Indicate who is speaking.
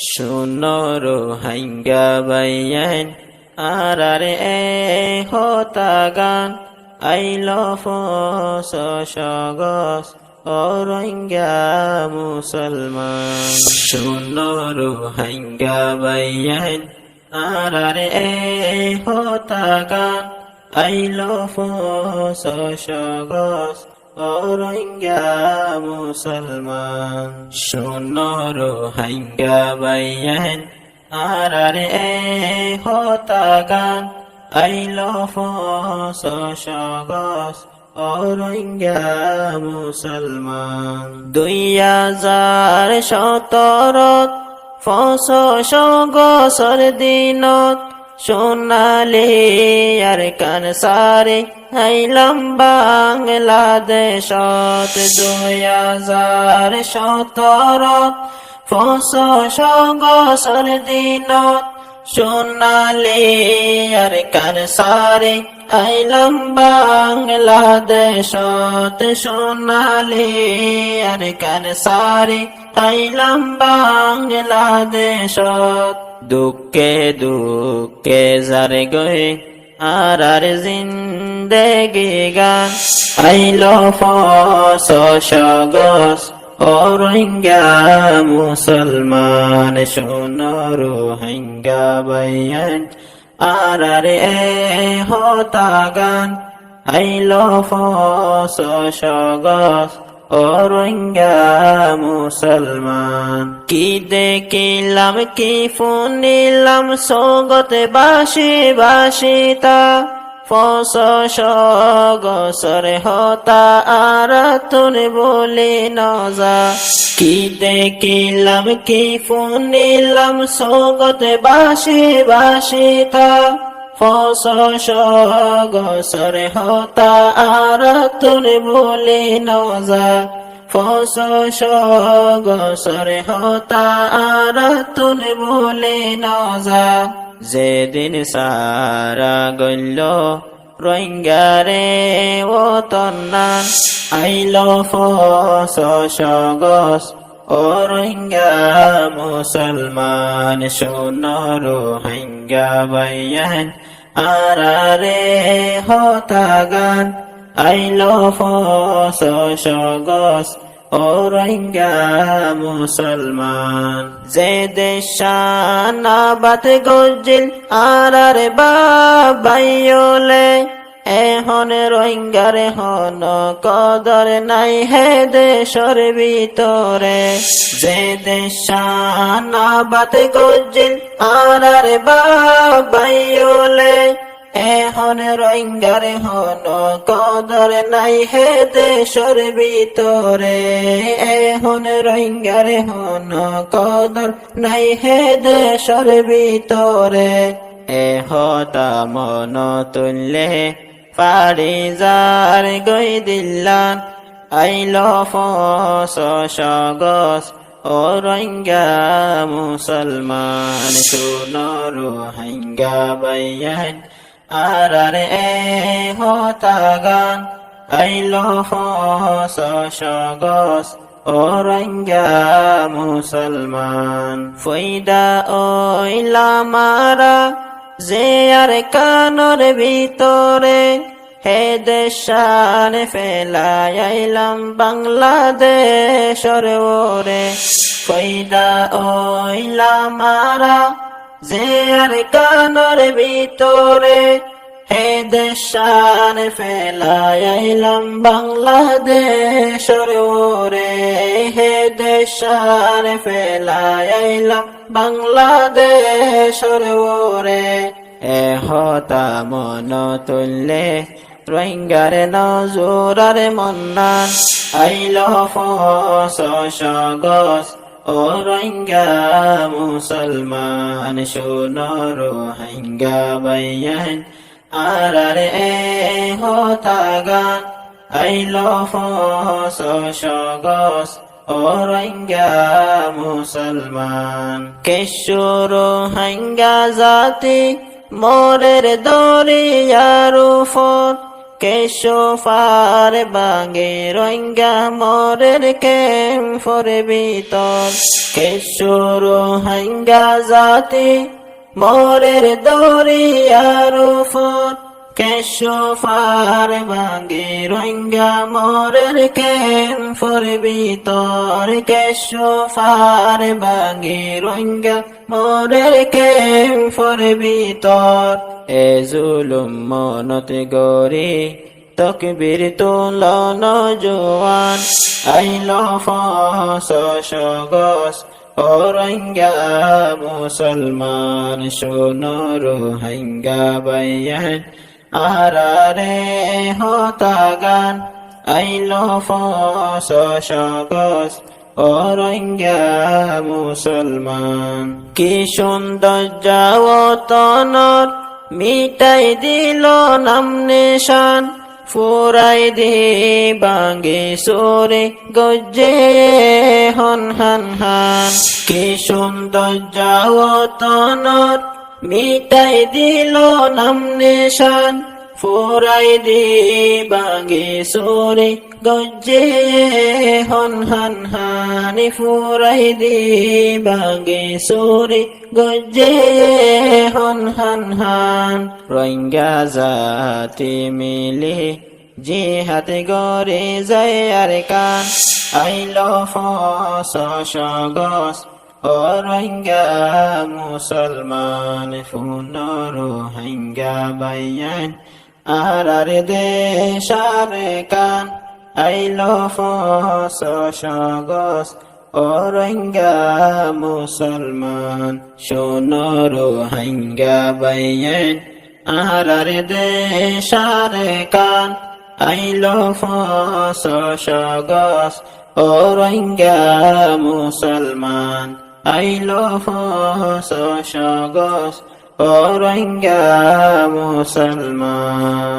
Speaker 1: শুনো রোহিঙ্গা বাইয়ান আরে হতা গান আইলো ফসগস ও রোহিঙ্গা মুসলমান। শুনো রোহিঙ্গা বাইয়ান আরে হতা গান আইলো ফসগস ও রোহিঙ্গা মুসলমান। শুনো রোহিঙ্গা বাইয়ান আরে হতা গান আইলো ফসগস ও রোহিঙ্গা মুসলমান। 2017 ফসগসর দিনত সোনালি আর কানসারে আইলাম বাংলাদেশত। 2017 ফসগসর দিনত সোনালি আর কানসারে আইলাম বাংলাদেশত। সোনালি আর কানসারে আইলাম বাংলাদেশত। দুঃখে দুঃখে যারে গয়ে আর জিন্দেগি গান আইলো ফসগস ও রোহিঙ্গা মুসলমান। শুনো রোহিঙ্গা বাইয়ান আরে হতা গান আইলো ফসগস ও রোহিঙ্গা মুসলমান। কি দেখিলাম কি শুনিলাম সোগতে বাসি বাসিতা ফসগসর হতা আর তুনে বলি নজা। কি দেখিলাম কি শুনিলাম সোগতে বাসি বাসিতা ফসগসর হতা আর তুনে বলি নজা। ফসগসর হতা আর তুনে বলি নজা। যেদিন সারা গল্য রোহিঙ্গারে ও তন্নান আইলো ফসগস ও রোহিঙ্গা মুসলমান। শুনো রোহিঙ্গা বাইয়ান আরে হতা গান আইলো ফসগস ও রোহিঙ্গা মুসলমান। যে দেশানাবাদ গজিল আরে বাবাইলে এখন রোহিঙ্গারে হন কদর নাই হে দেশর ভিতরে। যে দেশানাবাদ গজিল আরে বাবাইলে এখন রোহিঙ্গারে হন কদর নাই হে দেশর ভিতরে। এখন রোহিঙ্গারে হন কদর নাই হে দেশর ভিতরে। হতা মন তুললে পারি যার গই দিল্লান আইলো ফসগস ও রোহিঙ্গা মুসলমান। শুনো রোহিঙ্গা বাইয়ান আরে হতা গান আইলো ফসগস ও রোহিঙ্গা মুসলমান। ফইদা ওইলা মারা যে আর কানর ভিতরে হে দেশান ফেলাই আইলাম বাংলাদেশর ওরে। ফইদা ওইলা মারা যে আর কানর ভিতরে হে দেশান ফেলাই আইলাম বাংলাদেশর ওরে। হে দেশান ফেলাই আইলাম বাংলাদেশর ওরে। হতা মন তুললে রোহিঙ্গারে নজরারে মন্নান আইলো ফসগস ও রোহিঙ্গা মুসলমান। শুনো রোহিঙ্গা বাইয়ান আরে হতা গান আইলো ফসগস ও রোহিঙ্গা মুসলমান। কেশু রোহিঙ্গা জাতি মোরের দরিয়ার উপর কেশোফার বাগে রোহিঙ্গা মোরের ক্যাম্পের ভিতর কেশো রোহিঙ্গা জাতি মোরের দরিয়ার উপর কেশোফার বাগে রোহিঙ্গা মোরের ক্যাম্পের ভিতর কেশোফার বাগে রোহিঙ্গা মোরের ক্যাম্পের ভিতর এ জুলুম মনত গরি তকবীর তুলন জোয়ান আইল ফসগস ও রোহিঙ্গা মুসলমান শোনো রোহিঙ্গা বাইয়ান আরারে হতাগান আইল ফসগস ও রোহিঙ্গা মুসলমান কি সৌন্দর্য তনর মিটাই দিল নাম নিশান ফুরাই দি বাঙ্গে সোরে গজ্জে হন হান হান কি সৌন্দর্য তনর মিটাই দিল নাম নিশান ফুরাই দি বাঙ্গে সোরে গজ্জে হন হান হান ফুরাই দি বাঙ্গে সোরে গজ্জে হন হান হান রোহিঙ্গা জাতি মিলে জিহাদ গরে যায় আর কান আইল ফসগস ও রোহিঙ্গা মুসলমান ফুন রোহিঙ্গা বাইয়ান আর দেশার কান আইল ফসগস ও রোহিঙ্গা মুসলমান শোনো রোহিঙ্গা বাইয়ান আর দেশার কান আইল ফসগস ও রোহিঙ্গা মুসলমান আইল ফসগস ও রোহিঙ্গা মুসলমান